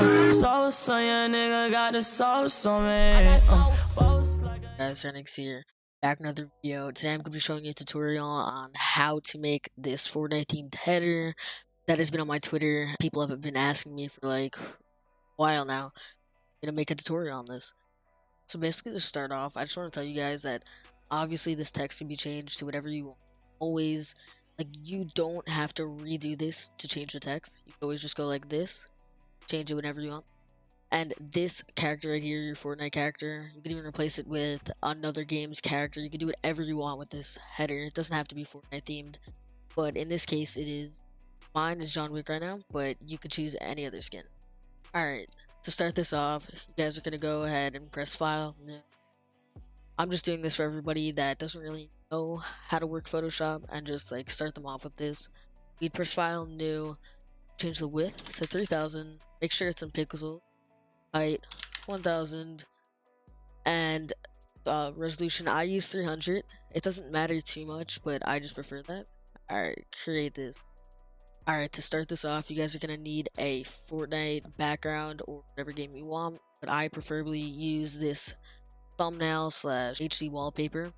Sauce on your nigga, got the sauce on me. Guys, Renix here, back with another video. Today I'm going to be showing you a tutorial on how to make this Fortnite themed header that has been on my Twitter. People have been asking me for like a while now to make a tutorial on this. So basically, to start off, I just want to tell you guys that obviously this text can be changed to whatever you want. Always, like, you don't have to redo this to change the text. You can always just go like this, change it whenever you want. And this character right here, your Fortnite character, you can even replace it with another game's character. You can do whatever you want with this header. It doesn't have to be Fortnite themed, but in this case it is. Mine is John Wick right now, but you could choose any other skin. Alright, to start this off, you guys are going to go ahead and press file, new. I'm just doing this for everybody that doesn't really know how to work Photoshop and just like start them off with this. You'd press file, new, change the width to 3000, make sure it's in pixels, height 1000, and resolution I use 300. It doesn't matter too much, but I just prefer that. Alright, create this. Alright, to start this off, you guys are gonna need a Fortnite background or whatever game you want, but I preferably use this thumbnail / HD wallpaper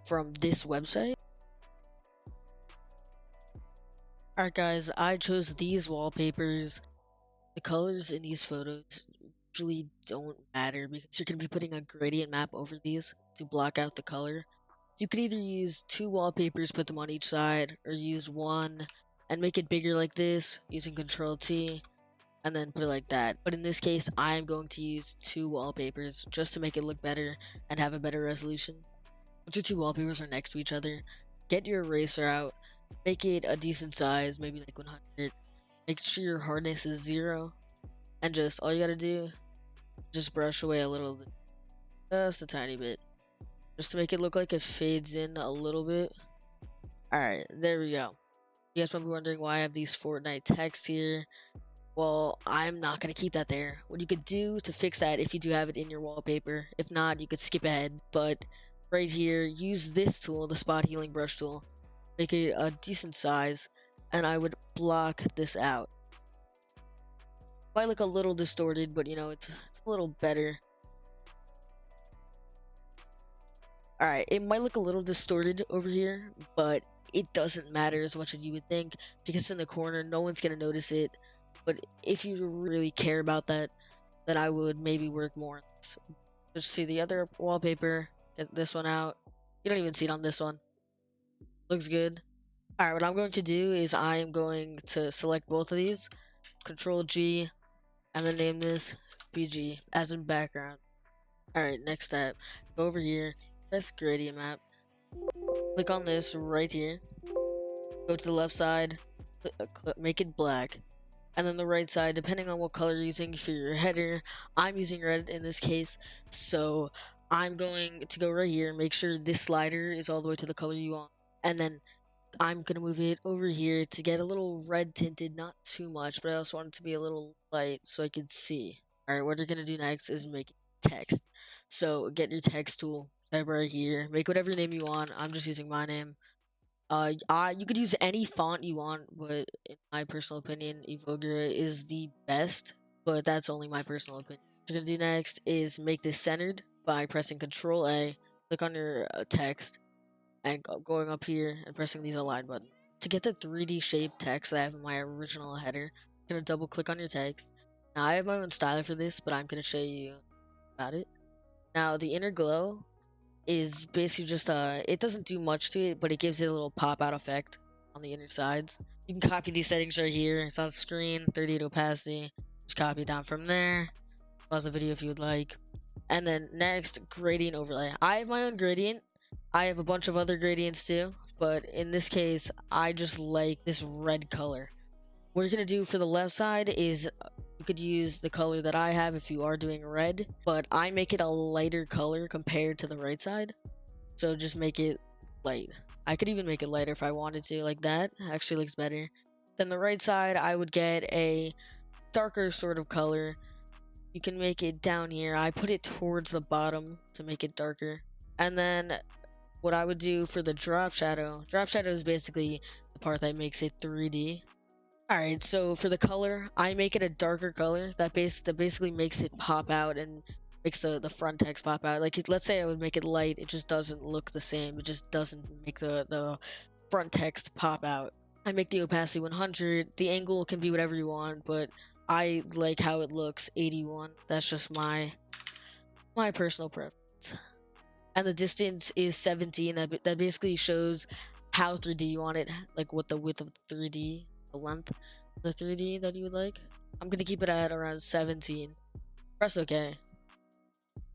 from this website. Alright guys, I chose these wallpapers. The colors in these photos usually don't matter because you're going to be putting a gradient map over these to block out the color. You could either use two wallpapers, put them on each side, or use one and make it bigger like this using Control T and then put it like that. But in this case, I am going to use two wallpapers just to make it look better and have a better resolution. Once your two wallpapers are next to each other, get your eraser out, make it a decent size, maybe like 100. Make sure your hardness is 0, and just all you gotta do, just brush away a little bit, just a tiny bit, just to make it look like it fades in a little bit. Alright, there we go. You guys might be wondering why I have these Fortnite text here. Well, I'm not gonna keep that there. What you could do to fix that, if you do have it in your wallpaper, if not, you could skip ahead, but right here, use this tool, the spot healing brush tool, make it a decent size, and I would block this out. Might look a little distorted, but you know, it's a little better. Alright, it might look a little distorted over here, but it doesn't matter as much as you would think because it's in the corner, no one's gonna notice it. But if you really care about that, then I would maybe work more on this. Just see the other wallpaper, get this one out. You don't even see it on this one. Looks good. Alright, what I'm going to do is I am going to select both of these, Control G, and then name this PG, as in background. Alright, next step, go over here, press gradient map, click on this right here, go to the left side, make it black, and then the right side, depending on what color you're using for your header. I'm using red in this case, so I'm going to go right here, make sure this slider is all the way to the color you want, and then I'm gonna move it over here to get a little red tinted, not too much, but I also want it to be a little light so I can see. Alright, what you're gonna do next is make text. So get your text tool, type right here, make whatever name you want. I'm just using my name. You could use any font you want, but in my personal opinion, Evogura is the best, but that's only my personal opinion. What you're gonna do next is make this centered by pressing Control A, click on your text, and going up here and pressing these align button. To get the 3D shaped text that I have in my original header, I'm going to double click on your text. Now I have my own style for this, but I'm going to show you about it. Now the inner glow is basically just it doesn't do much to it, but it gives it a little pop out effect on the inner sides. You can copy these settings right here. It's on screen, 38 opacity. Just copy it down from there. Pause the video if you would like. And then next, gradient overlay. I have my own gradient. I have a bunch of other gradients too, but in this case, I just like this red color. What you're going to do for the left side is you could use the color that I have if you are doing red, but I make it a lighter color compared to the right side. So just make it light. I could even make it lighter if I wanted to, like that. Actually looks better. Then the right side, I would get a darker sort of color. You can make it down here. I put it towards the bottom to make it darker. And then what I would do for the drop shadow is basically the part that makes it 3D. Alright, so for the color, I make it a darker color that basically makes it pop out and makes the front text pop out. Like, let's say I would make it light, it just doesn't look the same. It just doesn't make the front text pop out. I make the opacity 100. The angle can be whatever you want, but I like how it looks 81. That's just my personal preference. And the distance is 17. That basically shows how 3D you want it, like what the width of 3D, the length of the 3D that you would like. I'm gonna keep it at around 17. Press OK.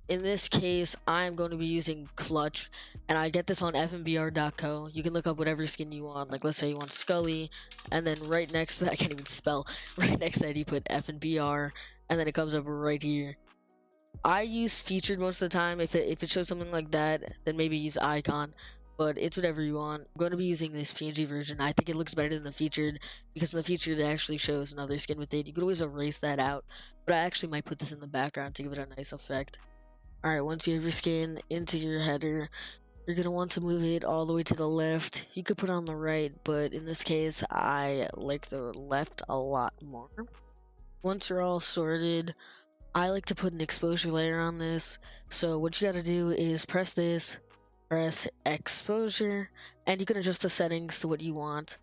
In this case, I'm going to be using Clutch, and I get this on fmbr.co. You can look up whatever skin you want. Like, let's say you want Scully, and then right next to that, I can't even spell. Right next to that, you put FNBR, and then it comes up right here. I use featured most of the time. If it shows something like that, then maybe use icon, but it's whatever you want. I'm going to be using this PNG version. I think it looks better than the featured, because in the featured it actually shows another skin with it. You could always erase that out, but I actually might put this in the background to give it a nice effect. Alright, once you have your skin into your header, you're going to want to move it all the way to the left. You could put it on the right, but in this case, I like the left a lot more. Once you're all sorted, I like to put an exposure layer on this. So what you got to do is press this, press exposure, and you can adjust the settings to what you want.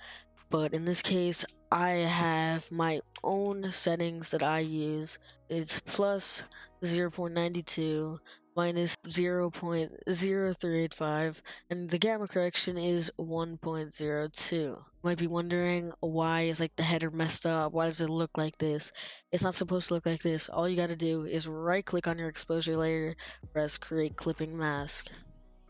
But in this case, I have my own settings that I use. It's plus 0.92, minus 0.0385, and the gamma correction is 1.02. You might be wondering, why is like the header messed up? Why does it look like this? It's not supposed to look like this. All you gotta do is right click on your exposure layer, press create clipping mask.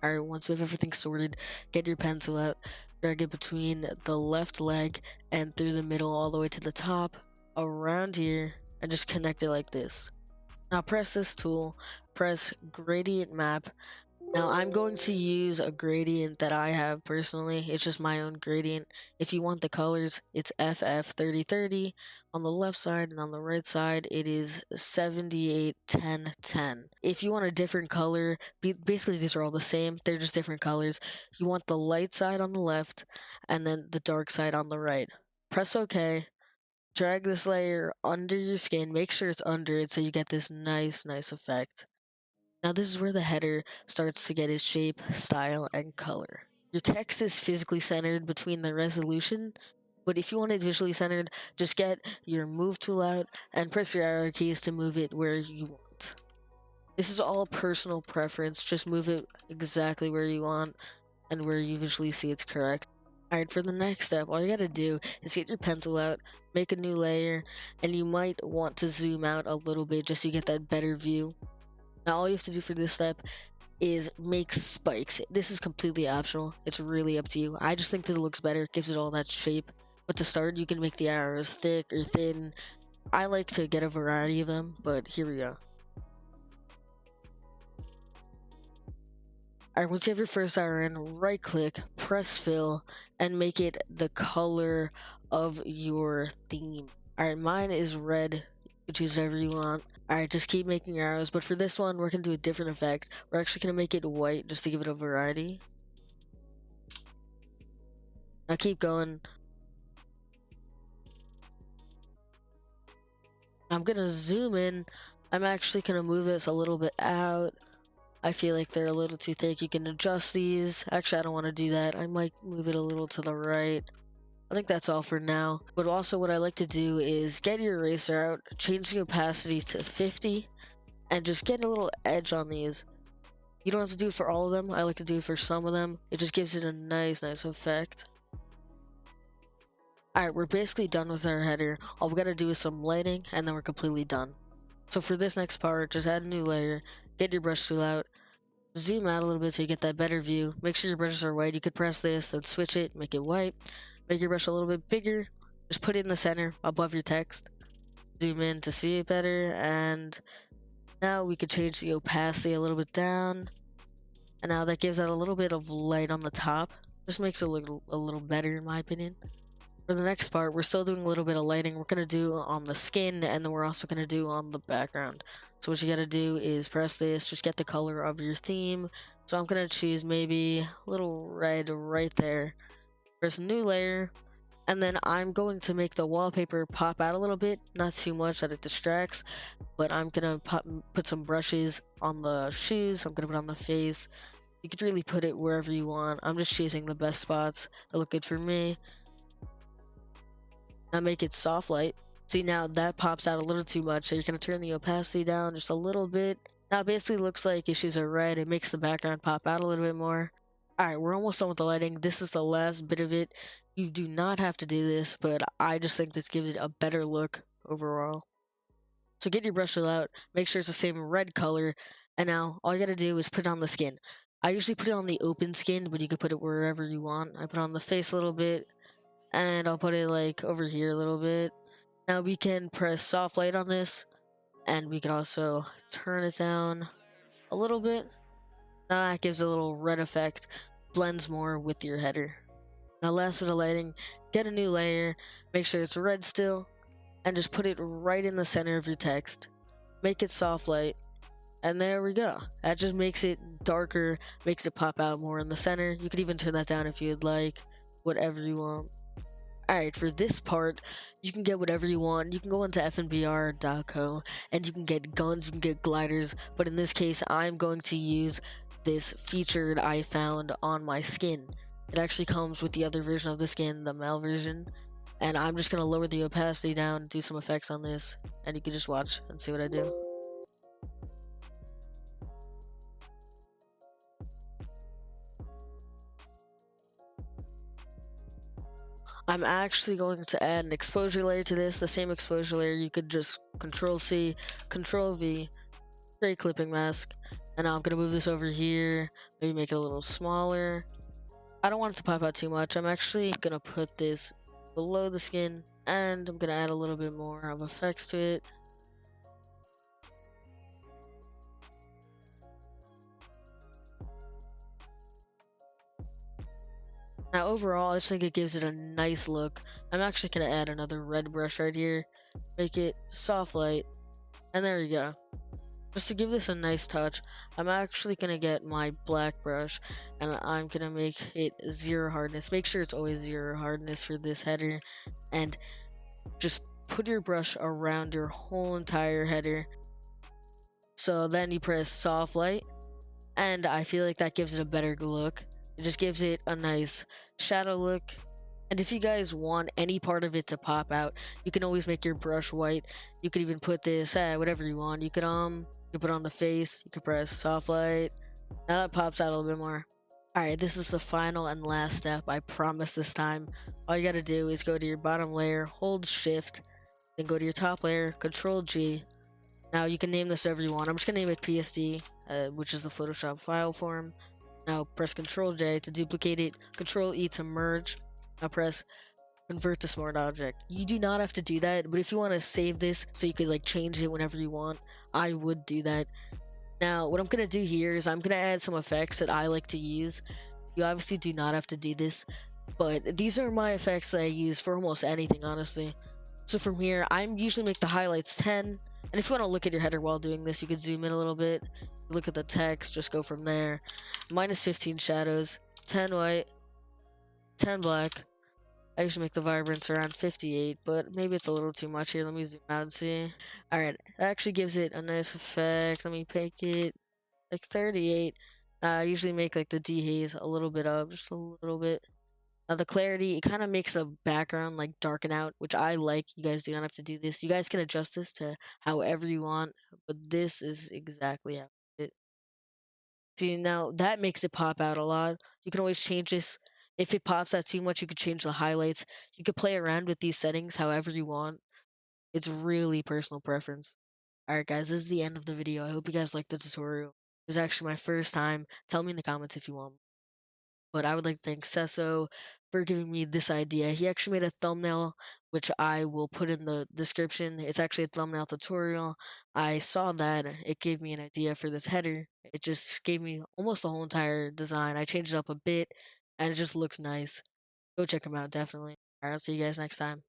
Alright, once we have everything sorted, get your pencil out, drag it between the left leg and through the middle all the way to the top, around here, and just connect it like this. Now press this tool, press gradient map. Now I'm going to use a gradient that I have personally. It's just my own gradient. If you want the colors, it's FF3030 on the left side, and on the right side it is 781010. If you want a different color, basically these are all the same, they're just different colors. You want the light side on the left and then the dark side on the right. Press OK. Drag this layer under your skin, make sure it's under it so you get this nice effect. Now this is where the header starts to get its shape, style, and color. Your text is physically centered between the resolution, but if you want it visually centered, just get your move tool out and press your arrow keys to move it where you want. This is all personal preference, just move it exactly where you want and where you visually see it's correct. Alright, for the next step, all you gotta do is get your pencil out, make a new layer, and you might want to zoom out a little bit just so you get that better view. Now all you have to do for this step is make spikes. This is completely optional. It's really up to you. I just think this looks better. It gives it all that shape. But to start, you can make the arrows thick or thin. I like to get a variety of them, but here we go. Alright, once you have your first arrow in, right click, press fill, and make it the color of your theme. Alright, mine is red. You can choose whatever you want. Alright, just keep making arrows, but for this one, we're going to do a different effect. We're actually going to make it white, just to give it a variety. Now keep going. I'm going to zoom in. I'm actually going to move this a little bit out. I feel like they're a little too thick. You can adjust these. Actually, I don't want to do that. I might move it a little to the right. I think that's all for now. But also what I like to do is get your eraser out, change the opacity to 50, and just get a little edge on these. You don't have to do it for all of them. I like to do it for some of them. It just gives it a nice effect. Alright, we're basically done with our header. All we gotta do is some lighting, and then we're completely done. So for this next part, just add a new layer, get your brush tool out, zoom out a little bit so you get that better view. Make sure your brushes are white. You could press this, then switch it, make it white. Make your brush a little bit bigger. Just put it in the center above your text. Zoom in to see it better, and now we could change the opacity a little bit down. And now that gives out a little bit of light on the top. Just makes it look a little better in my opinion. For the next part, we're still doing a little bit of lighting. We're going to do on the skin, and then we're also going to do on the background. So what you got to do is press this, just get the color of your theme. So I'm going to choose maybe a little red right there. Press new layer, And then I'm going to make the wallpaper pop out a little bit, not too much that it distracts, but I'm gonna put some brushes on the shoes. I'm gonna put on the face. You could really put it wherever you want. I'm just choosing the best spots that look good for me. Now make it soft light. See, now that pops out a little too much, so you're gonna turn the opacity down just a little bit. Now it basically looks like your shoes are red. It makes the background pop out a little bit more. Alright, we're almost done with the lighting. This is the last bit of it. You do not have to do this, but I just think this gives it a better look overall. So get your brush tool out, make sure it's the same red color, and now all you gotta do is put it on the skin. I usually put it on the open skin, but you can put it wherever you want. I put it on the face a little bit, and I'll put it like over here a little bit. Now we can press soft light on this, and we can also turn it down a little bit. Now that gives a little red effect, blends more with your header. Now last with the lighting, get a new layer, make sure it's red still, and just put it right in the center of your text. Make it soft light, and there we go. That just makes it darker, makes it pop out more in the center. You could even turn that down if you'd like, whatever you want. Alright, for this part, you can get whatever you want. You can go into fnbr.co and you can get guns, you can get gliders, but in this case, I'm going to use this featured I found on my skin. It actually comes with the other version of the skin, the male version, and I'm just going to lower the opacity down, do some effects on this, and you can just watch and see what I do. I'm actually going to add an exposure layer to this, the same exposure layer. You could just Control C, Control V, create clipping mask, and now I'm gonna move this over here, maybe make it a little smaller. I don't want it to pop out too much. I'm actually gonna put this below the skin, and I'm gonna add a little bit more of effects to it. Now overall, I just think it gives it a nice look. I'm actually gonna add another red brush right here, make it soft light, and there you go. Just to give this a nice touch, I'm actually gonna get my black brush and I'm gonna make it 0 hardness. Make sure it's always 0 hardness for this header, and just put your brush around your whole entire header. So then you press soft light, and I feel like that gives it a better look. It just gives it a nice shadow look. And if you guys want any part of it to pop out, you can always make your brush white. You could even put this, whatever you want. You could put on the face. You could press soft light. Now that pops out a little bit more. Alright, this is the final and last step. I promise this time. All you gotta do is go to your bottom layer, hold shift, then go to your top layer, Control G. Now you can name this whatever you want. I'm just gonna name it PSD, which is the Photoshop file form. Now press Control J to duplicate it, Control E to merge. Now press Convert to Smart Object. You do not have to do that, but if you want to save this so you could like change it whenever you want, I would do that. Now what I'm gonna do here is I'm gonna add some effects that I like to use. You obviously do not have to do this, but these are my effects that I use for almost anything, honestly. So from here, I usually make the highlights 10, and if you want to look at your header while doing this, you could zoom in a little bit, look at the text, just go from there. Minus 15 shadows, 10 white, 10 black. I usually make the vibrance around 58, but maybe it's a little too much here. Let me zoom out and see. Alright, that actually gives it a nice effect. Let me pick it like 38. I usually make like the dehaze a little bit up, just a little bit. Now the clarity, it kind of makes the background like darken out, which I like. You guys do not have to do this. You guys can adjust this to however you want, but this is exactly how it. See, now that makes it pop out a lot. You can always change this. If it pops out too much, you could change the highlights. You could play around with these settings however you want. It's really personal preference. Alright guys, this is the end of the video. I hope you guys liked the tutorial. It was actually my first time. Tell me in the comments if you want. But I would like to thank Sesso for giving me this idea. He actually made a thumbnail, which I will put in the description. It's actually a thumbnail tutorial. I saw that. It gave me an idea for this header. It just gave me almost the whole entire design. I changed it up a bit, and it just looks nice. Go check him out, definitely. Alright, I'll see you guys next time.